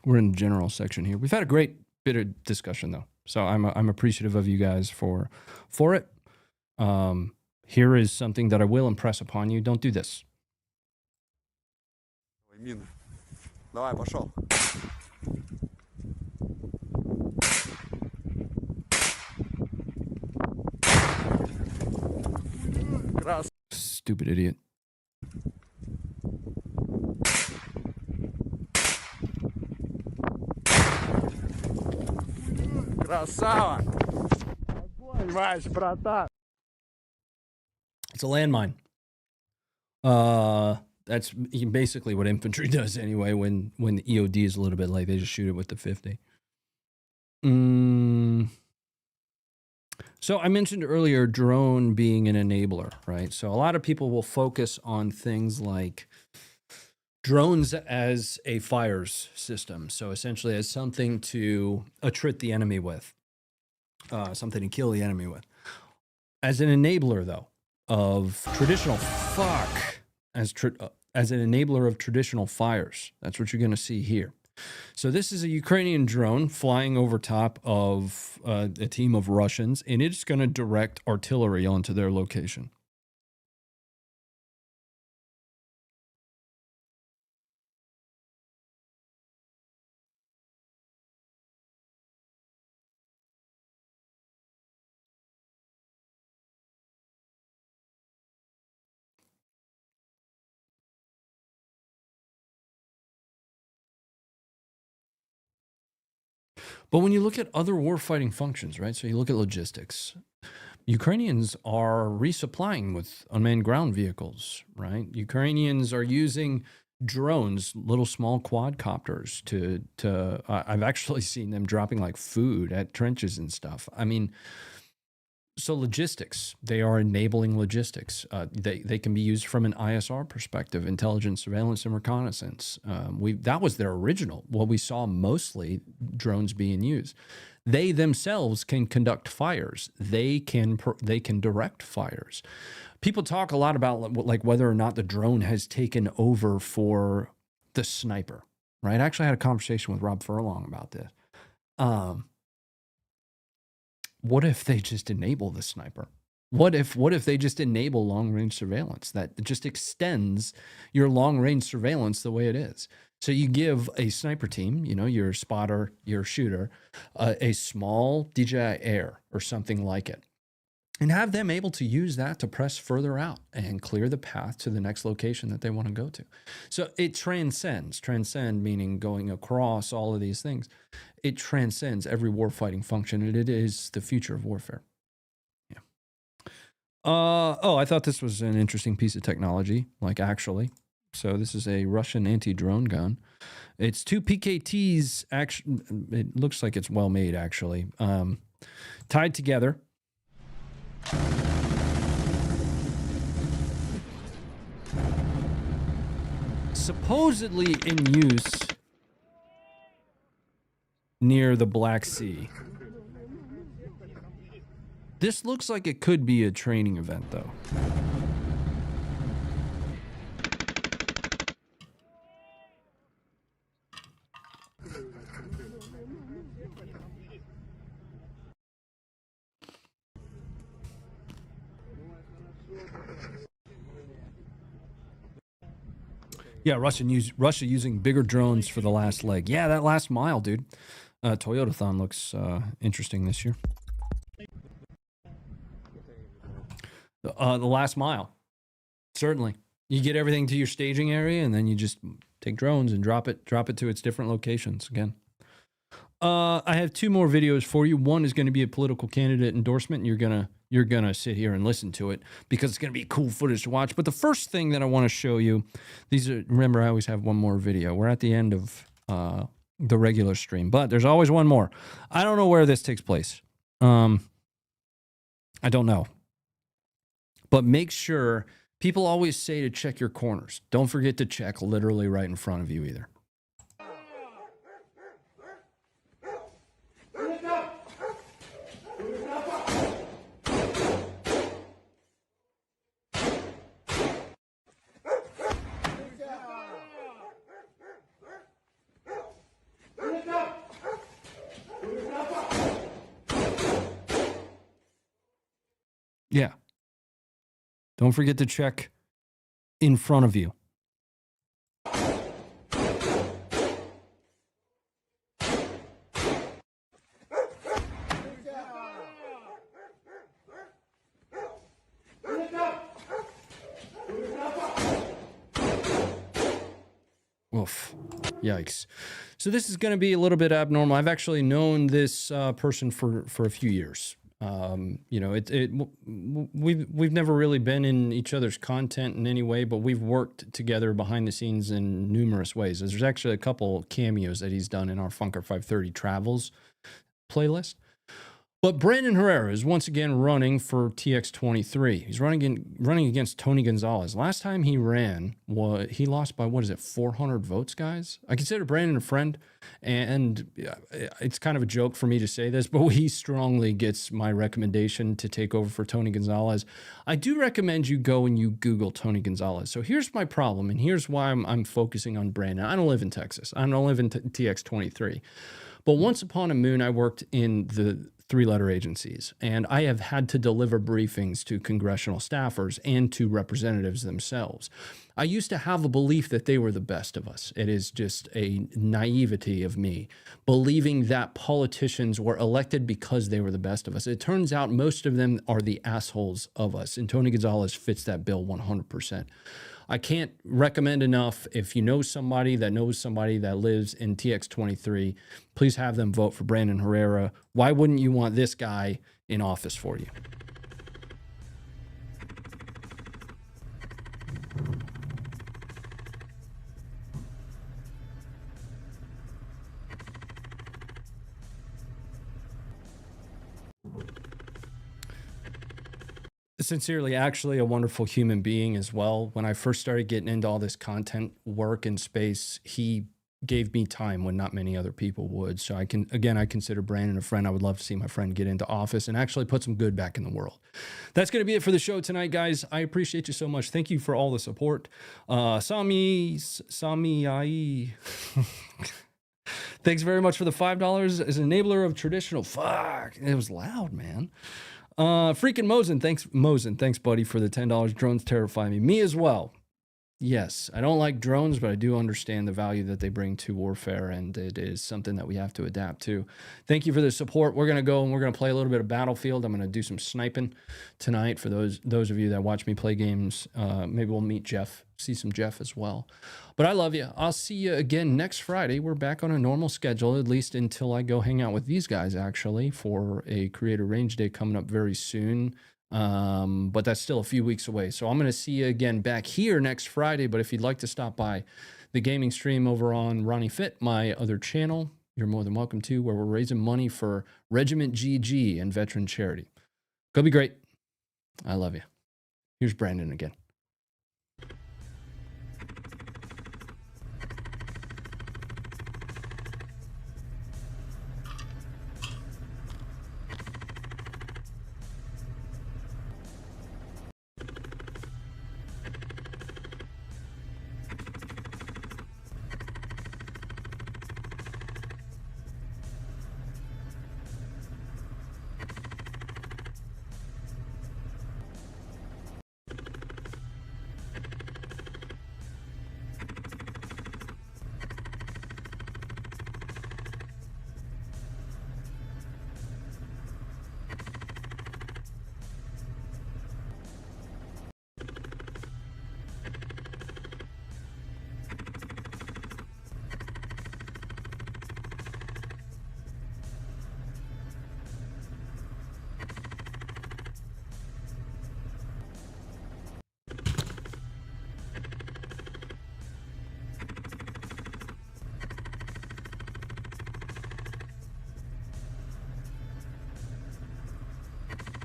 Speaker 3: We're in the general section here. We've had a great bit of discussion though. So I'm appreciative of you guys for it. Here is something that I will impress upon you. Don't do this.
Speaker 5: Мины. Давай, пошел.
Speaker 3: Stupid idiot.
Speaker 5: Красава! Огонь, Вась, братан!
Speaker 3: It's a landmine. That's basically what infantry does anyway. When the EOD is a little bit late, they just shoot it with the 50. So I mentioned earlier drone being an enabler, right? So a lot of people will focus on things like drones as a fires system. So essentially as something to attrit the enemy with, something to kill the enemy with. As an enabler, though, of traditional as an enabler of traditional fires. That's what you're going to see here. So this is a Ukrainian drone flying over top of a team of Russians, and it's going to direct artillery onto their location. But when you look at other warfighting functions, right? So you look at logistics. Ukrainians are resupplying with unmanned ground vehicles, right? Ukrainians are using drones, little small quadcopters to I've actually seen them dropping like food at trenches and stuff. I mean, so logistics, they are enabling logistics. They can be used from an ISR perspective, intelligence, surveillance, and reconnaissance. That was their original. What we saw mostly drones being used. They themselves can conduct fires. They can direct fires. People talk a lot about like whether or not the drone has taken over for the sniper, right? I actually had a conversation with Rob Furlong about this. What if they just enable the sniper? What if they just enable long-range surveillance that just extends your long-range surveillance the way it is? So you give a sniper team, you know, your spotter, your shooter, a small DJI Air or something like it, and have them able to use that to press further out and clear the path to the next location that they want to go to. So it transcend meaning going across all of these things. It transcends every warfighting function, and it is the future of warfare. Yeah. I thought this was an interesting piece of technology, like actually. So this is a Russian anti-drone gun. It's two PKTs, actually, it looks like it's well made, actually, tied together. Supposedly in use near the Black Sea. This looks like it could be a training event, though. Yeah, Russia using bigger drones for the last leg. Yeah, that last mile, dude. Toyotathon looks interesting this year. The last mile, certainly. You get everything to your staging area, and then you just take drones and drop it to its different locations again. I have 2 more videos for you. One is going to be a political candidate endorsement. And you're gonna sit here and listen to it because it's gonna be cool footage to watch. But the first thing that I want to show you, remember I always have one more video. We're at the end of the regular stream, but there's always one more. I don't know where this takes place. I don't know. But make sure, people always say to check your corners. Don't forget to check literally right in front of you either. Yeah. Don't forget to check in front of you. Oof. Yikes. So this is going to be a little bit abnormal. I've actually known this person for a few years. You know, we've never really been in each other's content in any way, but we've worked together behind the scenes in numerous ways. There's actually a couple cameos that he's done in our Funker 530 Travels playlist. But Brandon Herrera is once again running for TX23. He's running against Tony Gonzalez. Last time he ran, he lost by, 400 votes, guys? I consider Brandon a friend, and it's kind of a joke for me to say this, but he strongly gets my recommendation to take over for Tony Gonzalez. I do recommend you go and you Google Tony Gonzalez. So here's my problem, and here's why I'm focusing on Brandon. I don't live in Texas. I don't live in TX23. But once upon a moon, I worked in the 3-letter agencies, and I have had to deliver briefings to congressional staffers and to representatives themselves. I used to have a belief that they were the best of us. It is just a naivety of me, believing that politicians were elected because they were the best of us. It turns out most of them are the assholes of us, and Tony Gonzalez fits that bill 100%. I can't recommend enough, if you know somebody that knows somebody that lives in TX23, please have them vote for Brandon Herrera. Why wouldn't you want this guy in office for you? Sincerely, actually a wonderful human being as well. When I first started getting into all this content work in space, he gave me time when not many other people would. So I consider Brandon a friend. I would love to see my friend get into office and actually put some good back in the world. That's going to be it for the show tonight, guys. I appreciate you so much. Thank you for all the support. Sami Ai. Thanks very much for the $5 as an enabler of traditional. Fuck, it was loud, man. Freaking Mosen, thanks buddy for the $10. Drones terrify me. Me as well. Yes, I don't like drones, but I do understand the value that they bring to warfare, and it is something that we have to adapt to. Thank you for the support. We're going to go and we're going to play a little bit of Battlefield. I'm going to do some sniping tonight for those of you that watch me play games. Maybe we'll meet Jeff, see some Jeff as well. But I love you. I'll see you again next Friday. We're back on a normal schedule, at least until I go hang out with these guys, actually, for a Creator Range Day coming up very soon. But that's still a few weeks away. So I'm going to see you again back here next Friday. But if you'd like to stop by the gaming stream over on Ronnie Fit, my other channel, you're more than welcome to, where we're raising money for Regiment GG and veteran charity. Go be great. I love you. Here's Brandon again.